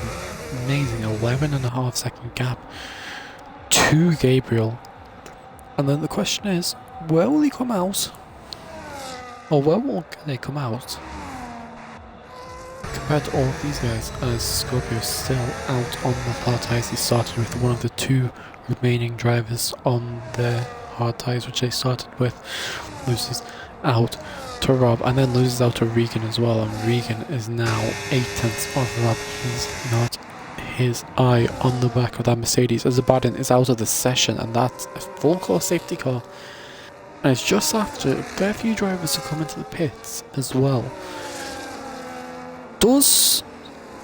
amazing 11.5 second gap to Gabriel. And then the question is, where will he come out? Or where will they come out? Compared to all of these guys, as Scorpio is still out on the hard tyres. He started with one of the 2 remaining drivers on their hard tyres, which they started with. Loses out to Rob, and then loses out to Regan as well, and Regan is now 8/10 off Rob. He's not his eye on the back of that Mercedes, as Bowden is out of the session, and that's a full course safety car. And it's just after a fair few drivers have come into the pits as well.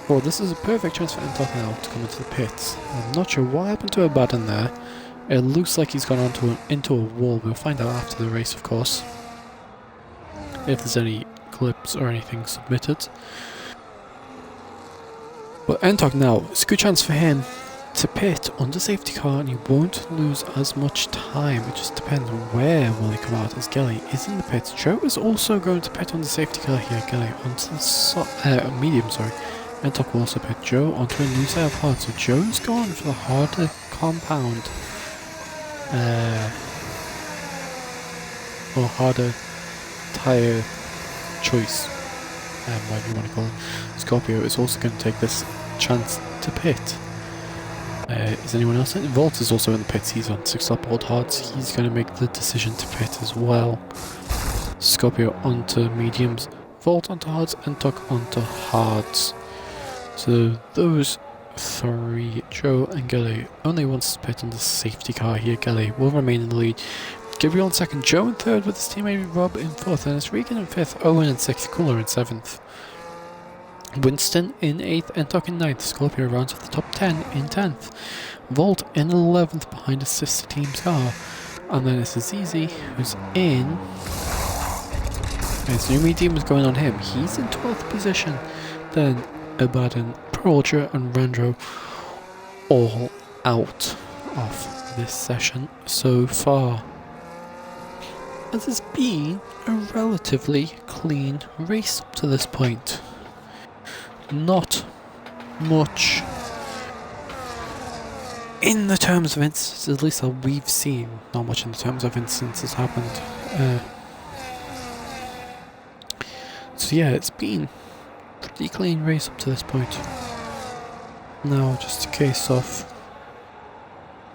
Well, this is a perfect chance for Entok now to come into the pits. I'm not sure what happened to Bowden there. It looks like he's gone into a wall. We'll find out after the race, of course, if there's any clips or anything submitted. But Entok now, it's a good chance for him to pit under safety car, and he won't lose as much time. It just depends where will he come out, as Gelly is in the pits. Joe is also going to pit on the safety car here. Gelly onto the medium, sorry. Entok will also pit Joe onto a new set of hard. So Joe's gone for the harder compound, or harder tyre choice, whatever you want to call it. Scorpio is also going to take this chance to pit. Is anyone else in? Volt is also in the pits. He's on 6 lap old hards. He's going to make the decision to pit as well. Scorpio onto mediums, Volt onto hards, and Entok onto hards. So those 3, Joe and Gelly, only wants to pit on the safety car here. Gelly will remain in the lead. Gabriel in 2nd, Joe in 3rd with his teammate Rob in 4th, and it's Regan in 5th, Owen in 6th, Cooler in 7th. Winston in 8th, Entok in 9th, Scorpio rounds off the top 10 in 10th, Volt in 11th behind his sister team's car, and then it's Azizi who's in. His new medium is going on him, he's in 12th position. Then Abaddon, Pro Ultra and Randro all out of this session so far. As it's been a relatively clean race up to this point. Not much in the terms of instances, at least that we've seen, not much in the terms of instances happened. So yeah, it's been a pretty clean race up to this point. Now just a case of,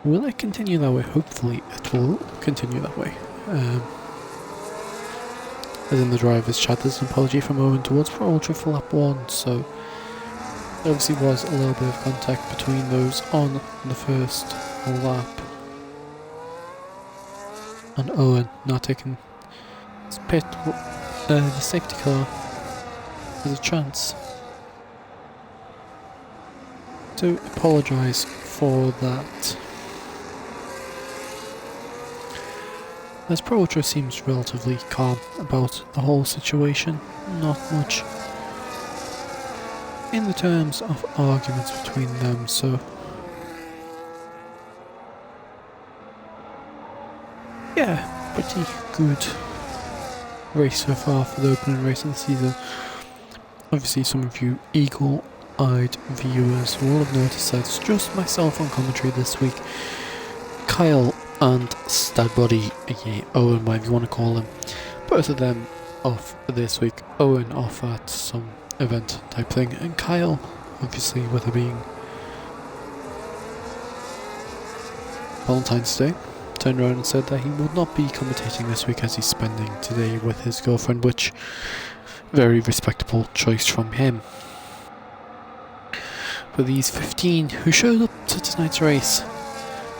will it continue that way? Hopefully it will continue that way. As in the driver's chat, there's an apology from Owen towards Pro Ultra for lap 1, so there obviously was a little bit of contact between those on the first lap. And Owen not taking his pit, the safety car as a chance to apologise for that. as Pro Ultra seems relatively calm about the whole situation. Not much in the terms of arguments between them, so yeah, pretty good race so far for the opening race of the season. Obviously some of you eagle-eyed viewers will have noticed that it's just myself on commentary this week. Kyle and Stadbody, aka Owen, whatever you want to call him, both of them off this week. Owen off at some event type thing, and Kyle, obviously with it being Valentine's Day, turned around and said that he would not be commentating this week as he's spending today with his girlfriend, which very respectable choice from him. But these 15 who showed up to tonight's race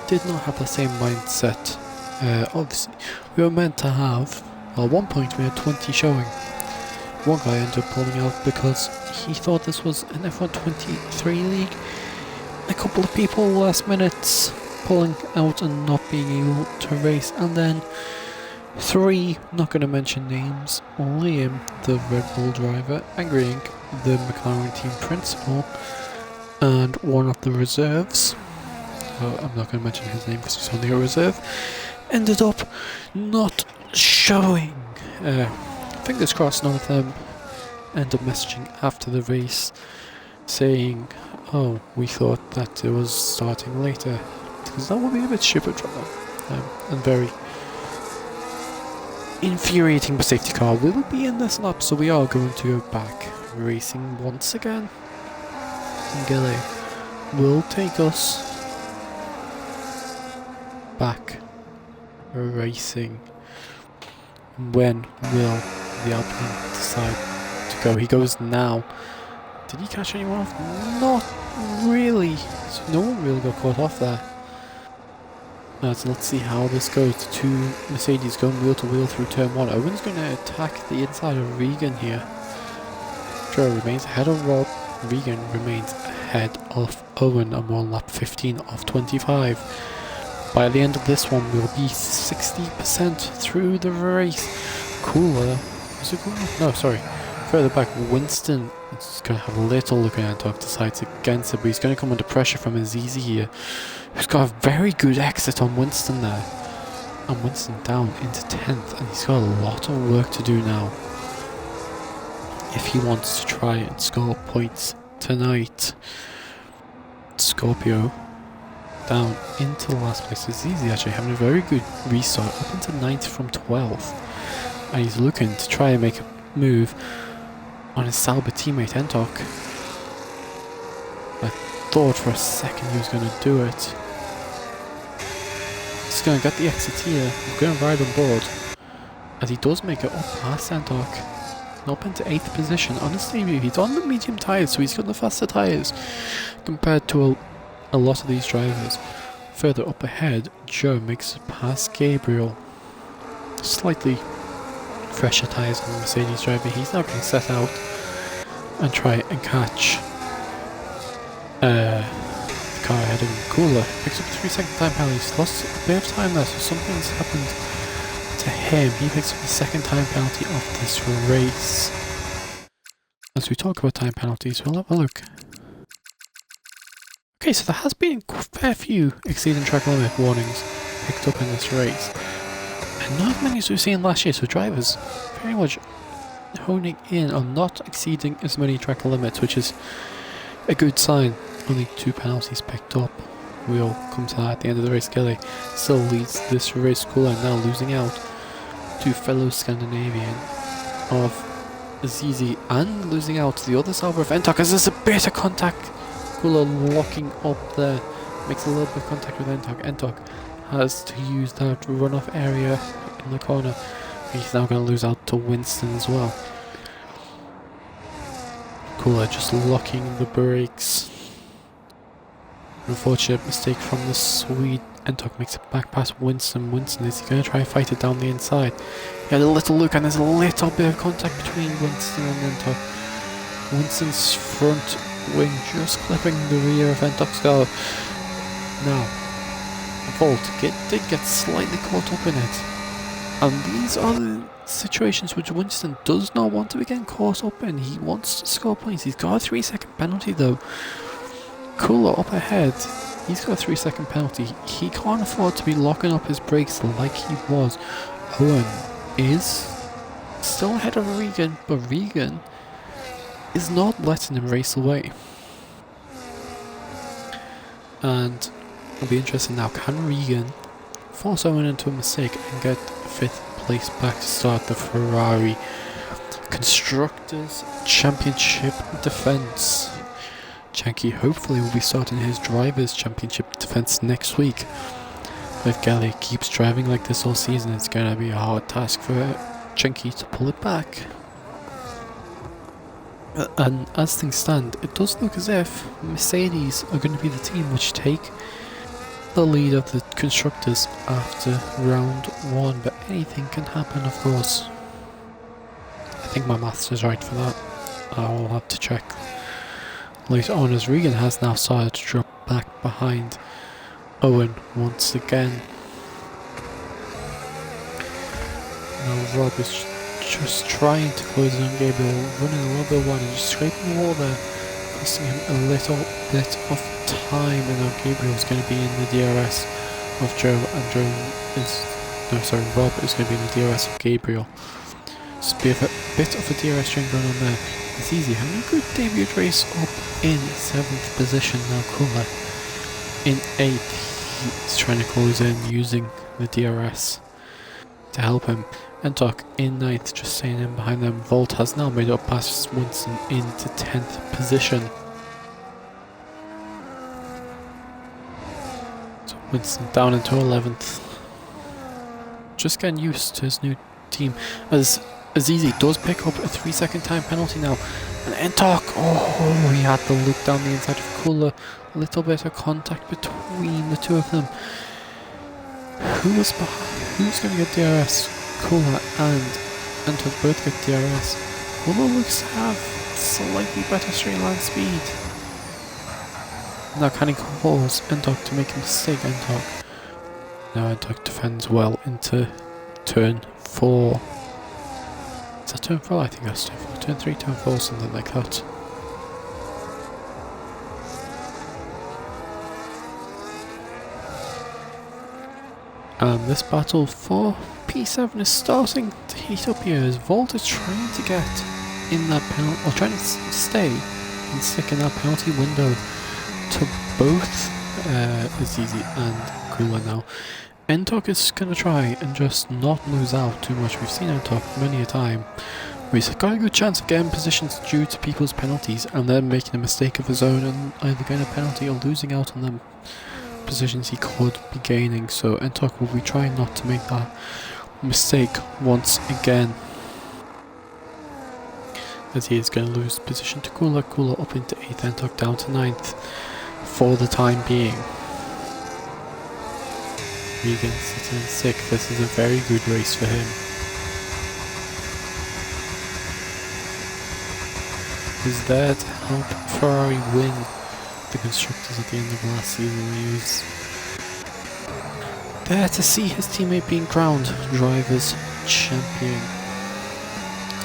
did not have the same mindset. Obviously, we were meant to have, well, at one point we had 20 showing. One guy ended up pulling out because he thought this was an F1 23 league. A couple of people last minute pulling out and not being able to race, and then 3, not going to mention names, Liam, the Red Bull driver, agreeing the McLaren team principal, and one of the reserves, I'm not going to mention his name because he's only a reserve, ended up not showing. Fingers crossed none of them end up messaging after the race saying, oh, we thought that it was starting later, because that would be a bit stupid from them, and very infuriating. But safety car will be in this lap, so we are going to go back racing once again. Gilly will take us back racing. When will the Alpine decide to go? He goes now. Did he catch anyone off? Not really. So no one really got caught off there. So let's see how this goes. The 2 Mercedes going wheel to wheel through turn 1. Owen's going to attack the inside of Regan here. Joe remains ahead of Rob. Regan remains ahead of Owen and on lap 15 of 25. By the end of this one, we'll be 60% through the race. Cooler. Was it Cooler? No, sorry. Further back, Winston is going to have a little look at Antok, decides against it, but he's going to come under pressure from Azizi here, who's got a very good exit on Winston there. And Winston down into 10th, and he's got a lot of work to do now if he wants to try and score points tonight. Scorpio down into last place. Azizi actually having a very good restart, up into 9th from 12th, and he's looking to try and make a move on his Sauber teammate Entok. I thought for a second he was going to do it. He's going to get the exit here. We're going to ride on board, as he does make it up past Entok and up into 8th position. Honestly, he's on the medium tyres, so he's got the faster tyres compared to a lot of these drivers. Further up ahead, Joe makes it past Gabriel. Slightly fresher tyres on the Mercedes driver. He's now going to set out and try and catch the car ahead of him. Cooler picks up 3-second time penalty. He's lost a bit of time there, so something's happened to him. He picks up the 2nd time penalty of this race. As we talk about time penalties, we'll have a look. Okay, so there has been a fair few exceeding track limit warnings picked up in this race, and not as many as we've seen last year, so drivers very much honing in on not exceeding as many track limits, which is a good sign. Only 2 penalties picked up. We'll come to that at the end of the race. Kelly still leads this race. Cooler now losing out to fellow Scandinavian of Azizi, and losing out to the other Sauber of Entok, as there's a bit of contact. Cooler locking up there, makes a little bit of contact with Entok. Entok has to use that runoff area in the corner. He's now going to lose out to Winston as well. Cooler just locking the brakes. Unfortunate mistake from the Swede. Entok makes it back past Winston. Winston is going to try and fight it down the inside. He had a little look, and there's a little bit of contact between Winston and Entok. Winston's front wing just clipping the rear of Entok's car. Now, Volt did get slightly caught up in it. And these are the situations which Winston does not want to be getting caught up in. He wants to score points. He's got a 3-second penalty though. Kula up ahead. He's got a 3-second penalty. He can't afford to be locking up his brakes like he was. Owen is still ahead of Regan, but Regan is not letting him race away. And it'll be interesting now. Can Regan force Owen into a mistake and get 5th place back to start the Ferrari Constructors Championship defence? Janky hopefully will be starting his Drivers Championship defence next week. But if Gali keeps driving like this all season, it's going to be a hard task for Janky to pull it back. And as things stand, it does look as if Mercedes are going to be the team which take the lead of the constructors after round 1, but anything can happen, of course. I think my maths is right for that. I'll have to check later on, as Regan has now started to drop back behind Owen once again. Now Rob is just trying to close in on Gabriel, running a little bit wide and just scraping the wall there, costing him a little bit of time. And now Gabriel is going to be in the DRS of Joe, and Rob is going to be in the DRS of Gabriel. So be a bit of a DRS string going on there. It's easy, having a good debut race up in 7th position. Now Kula in 8th, he's trying to close in using the DRS to help him. Entok in 9th, just staying in behind them. Volt has now made up past Winston into 10th position. So Winston down into 11th. Just getting used to his new team. As Azizi does pick up a 3-second time penalty now. And Entok, oh, he had the look down the inside of Kula. A little bit of contact between the two of them. Who's going to get DRS? Kula and Entok both get DRS. Kula looks to have slightly better straight line speed. Now can he cause Entok to make a mistake? Entok. Now Entok defends well into turn 4. Is that turn 4? I think that's turn 4. Turn 3, turn 4, something like that. And this battle for P7 is starting to heat up here as Volt is trying to get in that penalty, or trying to stay and stick in that penalty window to both Azizi and Kula now. Entok is going to try and just not lose out too much. We've seen Entok many a time where he's got a good chance of getting positions due to people's penalties and then making a mistake of his own and either getting a penalty or losing out on them positions he could be gaining. So Entok will be trying not to make that mistake once again, as he is going to lose position to Kula. Kula up into 8th, Entok down to 9th for the time being. Regan sitting in 6th. This is a very good race for him. He's there to help Ferrari win the constructors at the end of last season. He was there to see his teammate being crowned Drivers Champion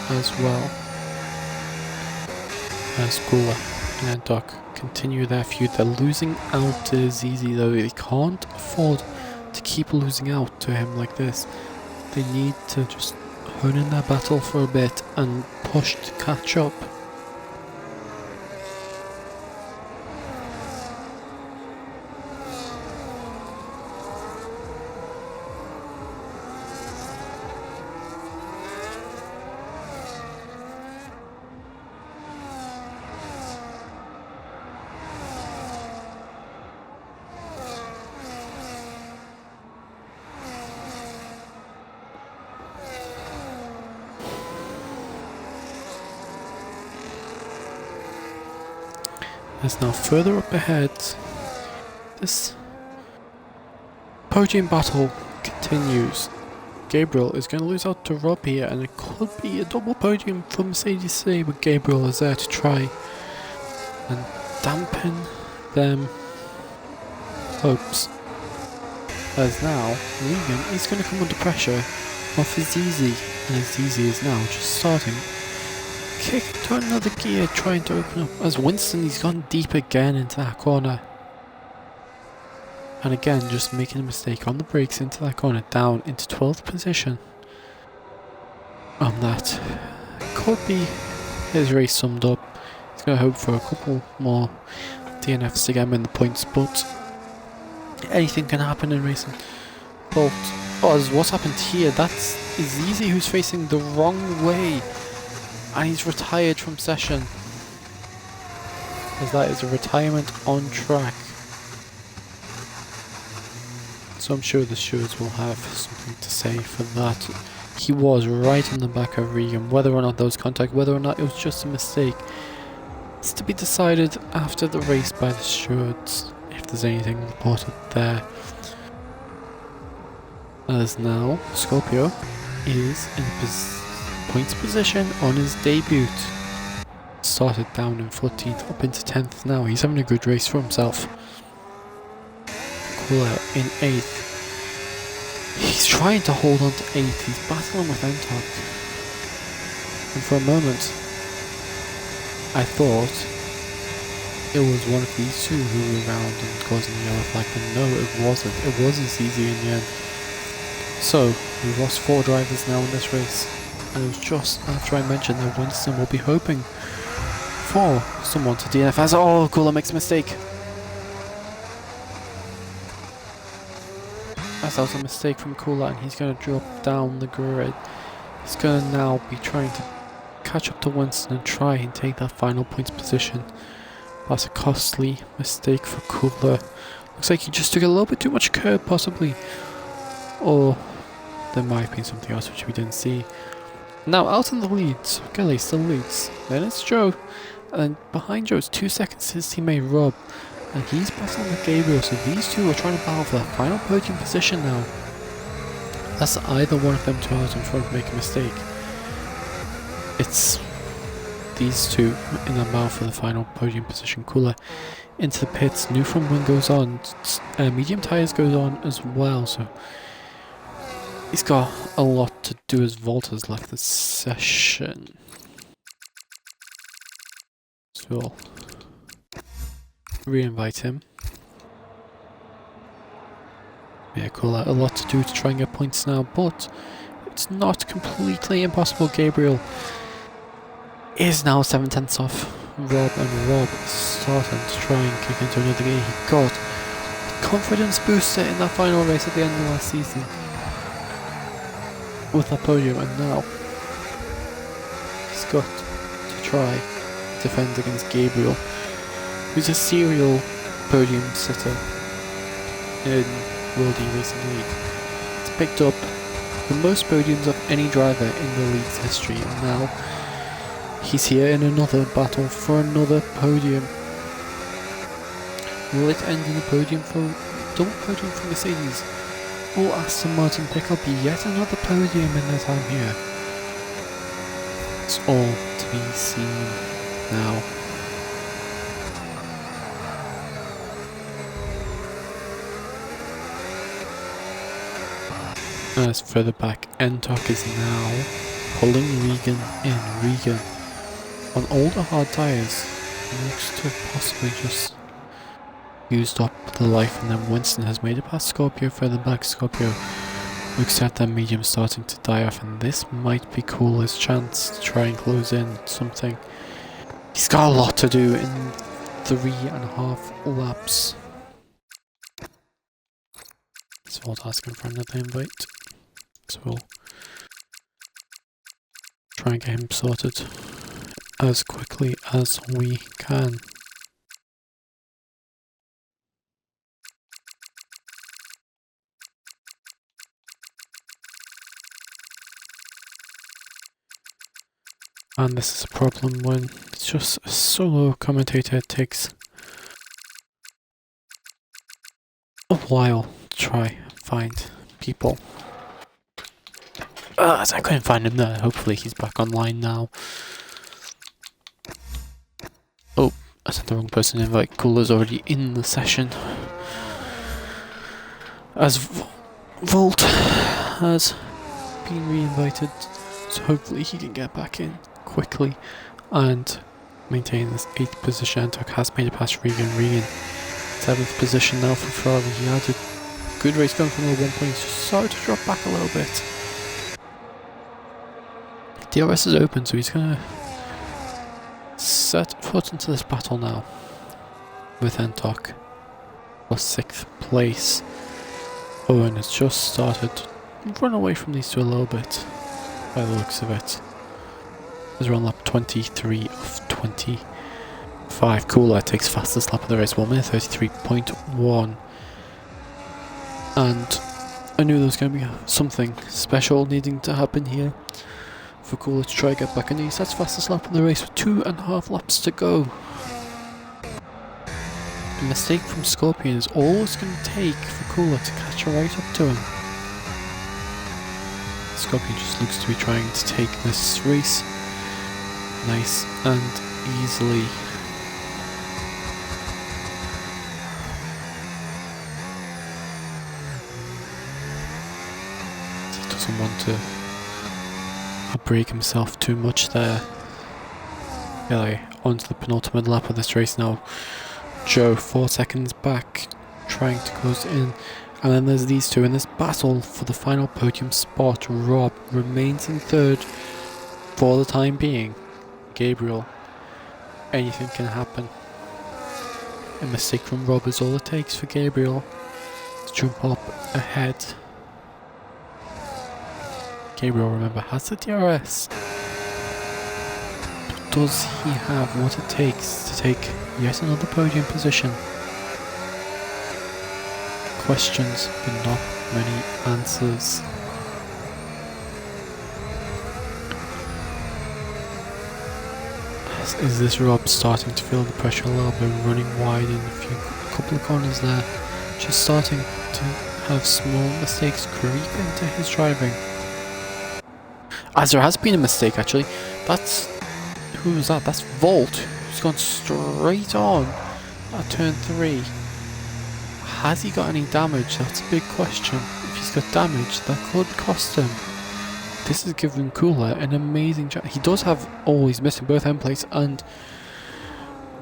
as well. As Kula and Entok continue their feud. They're losing out to Zizi though. They can't afford to keep losing out to him like this. They need to just hone in their battle for a bit and push to catch up. As now further up ahead, this podium battle continues. Gabriel is going to lose out to Rob here, and it could be a double podium for Mercedes today, but Gabriel is there to try and dampen them hopes. As now, Regan is going to come under pressure off Azizi, and Azizi is now just starting. Kick to another gear, trying to open up as Winston, he's gone deep again into that corner. And again, just making a mistake on the brakes into that corner, down into 12th position. And that could be his race summed up. He's going to hope for a couple more DNFs to get him in the points, but anything can happen in racing. But what's happened here? That's Azizi who's facing the wrong way, and he's retired from session, as that is a retirement on track. So I'm sure the stewards will have something to say for that. He was right on the back of Regan. Whether or not there was contact, whether or not it was just a mistake, it's to be decided after the race by the stewards, if there's anything reported there. As now, Scorpio is in points position on his debut. Started down in 14th, up into 10th now. He's having a good race for himself. Cooler in 8th. He's trying to hold on to 8th. He's battling with Entok. And for a moment, I thought it was one of these two who were around and causing the yellow flag, but no, it wasn't. It wasn't easy in the end. So, we've lost 4 drivers now in this race. And it was just after I mentioned that Winston will be hoping for someone to DNF as Cooler makes a mistake. That was a mistake from Cooler, and he's going to drop down the grid. He's going to now be trying to catch up to Winston and try and take that final points position. That's a costly mistake for Cooler. Looks like he just took a little bit too much curb, possibly. Or there might have been something else which we didn't see. Now out in the leads, Kelly still leads. Then it's Joe. And then behind Joe is 2 seconds his teammate Rob. And he's battling with Gabriel, so these two are trying to battle for that final podium position now. That's either one of them two out in front make a mistake. It's these two in the battle for the final podium position. Cooler into the pits, new front wing goes on, medium tyres goes on as well, so he's got a lot to do as Volt has left the session. So we'll re-invite him. Yeah, Cooler, a lot to do to try and get points now, but it's not completely impossible. Gabriel is now 7/10 off Rob, and Rob is starting to try and kick into another gear. He got a confidence booster in that final race at the end of last season with that podium, and now he's got to try and defend against Gabriel, who's a serial podium sitter in World E-Racing League. He's picked up the most podiums of any driver in the league's history, and now he's here in another battle for another podium. Will it end in a podium for double podium for Mercedes? Will Aston Martin pick up yet another podium in their time here? It's all to be seen now. As further back, Entok is now pulling Regan in. Regan on older hard tyres looks to have possibly just used up the life, and then Winston has made it past Scorpio. Further back, Scorpio looks at that medium starting to die off, and this might be Cooler's chance to try and close in something. He's got a lot to do in 3.5 laps. So we'll ask him for another invite. So we'll try and get him sorted as quickly as we can. And this is a problem when it's just a solo commentator. It takes a while to try and find people. As I couldn't find him there. Hopefully he's back online now. Oh, I sent the wrong person to invite. Cooler's already in the session. As Volt has been re-invited, so hopefully he can get back in quickly and maintain this 8th position. Entok has made it past Regan. 7th position now for Ferrari. He had a good race going from the 1 point. He's just started to drop back a little bit. DRS is open, so he's going to set foot into this battle now with Entok for 6th place. Owen has just started to run away from these two a little bit by the looks of it. He's on lap 23 of 25. Cooler takes fastest lap of the race, 1 minute 33.1. And I knew there was going to be something special needing to happen here for Cooler to try and get back in. He sets fastest lap of the race with 2.5 laps to go. A mistake from Scorpion is all it's going to take for Cooler to catch right up to him. Scorpion just looks to be trying to take this race nice and easily. He doesn't want to break himself too much there. Onto the penultimate lap of this race now. Joe 4 seconds back, trying to close in. And then there's these two in this battle for the final podium spot. Rob remains in 3rd for the time being. Gabriel, anything can happen. A mistake from Rob is all it takes for Gabriel to jump up ahead. Gabriel, remember, has the DRS. But does he have what it takes to take yet another podium position? Questions, but not many answers. Is this Rob starting to feel the pressure a little bit, running wide in a couple of corners there, just starting to have small mistakes creep into his driving? As there has been a mistake actually. Who was that? That's Volt, who's gone straight on at turn 3. Has he got any damage? That's a big question. If he's got damage, that could cost him. This is giving Cooler an amazing chance. He does have, he's missing both end plates and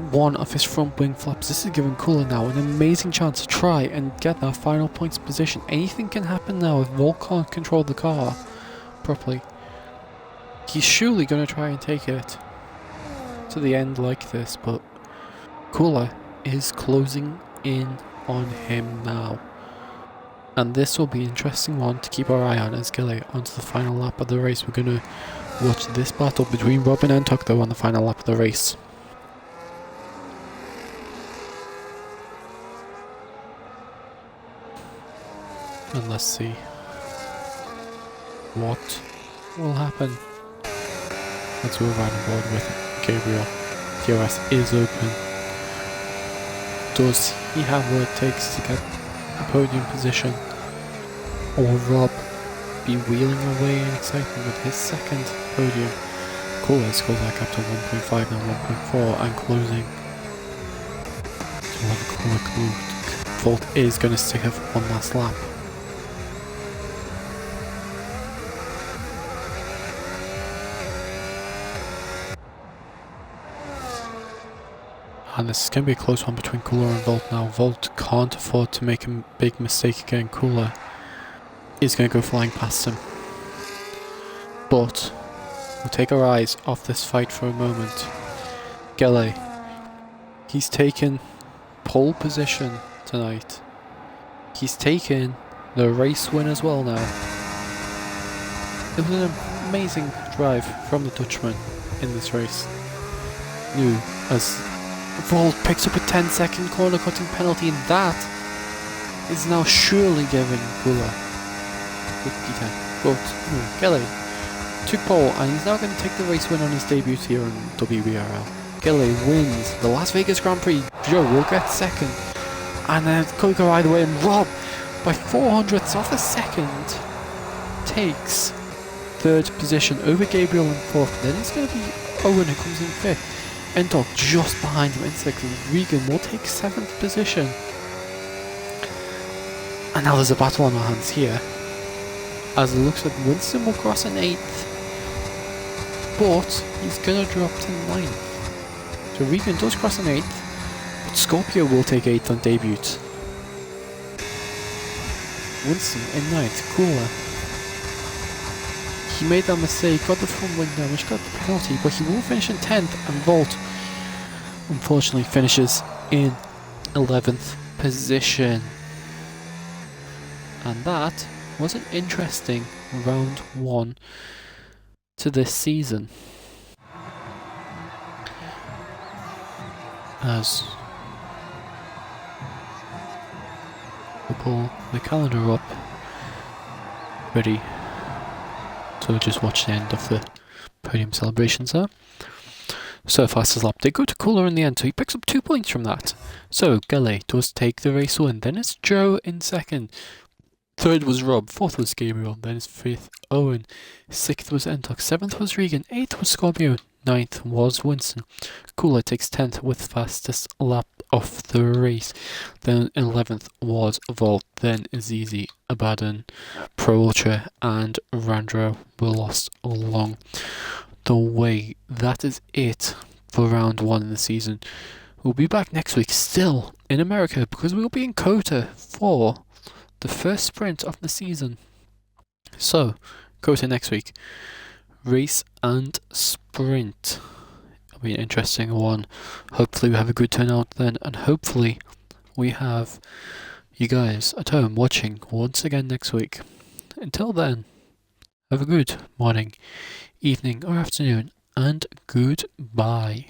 one of his front wing flaps. This is giving Cooler now an amazing chance to try and get that final points position. Anything can happen now if Volt can't control the car properly. He's surely going to try and take it to the end like this, but Cooler is closing in on him now. And this will be an interesting one to keep our eye on as Gilly onto the final lap of the race. We're going to watch this battle between Rob and Entok though on the final lap of the race. And let's see what will happen. Let's move right on board with Gabriel. DRS is open. Does he have what it takes to get a podium position? Or Rob be wheeling away in excitement with his 2nd podium? Cooler goes back up to 1.5 now 1.4 and closing to have a quick move. Volt is going to stick it for one last lap. And this is going to be a close one between Cooler and Volt now. Volt can't afford to make a big mistake again. Cooler is going to go flying past him. But we'll take our eyes off this fight for a moment. Gele, he's taken pole position tonight. He's taken the race win as well now. It was an amazing drive from the Dutchman in this race. New as Volt picks up a 10-second corner cutting penalty, and that is now surely giving Cooler P10. But Gele took pole and he's now going to take the race win on his debut here on WBRL. Gele wins the Las Vegas Grand Prix. Joe will get 2nd, and then could go either way. And Rob, by 400ths of a second, takes 3rd position over Gabriel in 4th. Then it's going to be Owen who comes in 5th. Entok just behind him in 6th. Regan will take 7th position. And now there's a battle on our hands here. as it looks like Winston will cross in 8th, but he's gonna drop to 9th. So Regan does cross in 8th, but Scorpio will take 8th on debut. Winston in 9th, Cooler. He made that mistake, got the front wing damage, got the penalty, but he will finish in 10th, and Volt unfortunately finishes in 11th position. And that was an interesting round 1 to this season. As we pull the calendar up, ready to just watch the end of the podium celebrations there. So fastest lap, they go to Cooler in the end, so he picks up 2 points from that. So Gele does take the race win, then it's Joe in 2nd. 3rd was Rob, 4th was Gabriel, then it's 5th Owen, 6th was Entox, 7th was Regan, 8th was Scorpio, 9th was Winston. Cooler takes 10th with fastest lap of the race. Then 11th was Volt, then Azizi, Abaddon, Pro Ultra and Randro were lost along the way. That is it for round 1 in the season. We'll be back next week, still in America, because we'll be in COTA for the first sprint of the season. So, COTA next week. Race and sprint. It'll be an interesting one. Hopefully we have a good turnout then, and hopefully we have you guys at home watching once again next week. Until then, have a good morning, evening or afternoon, and goodbye.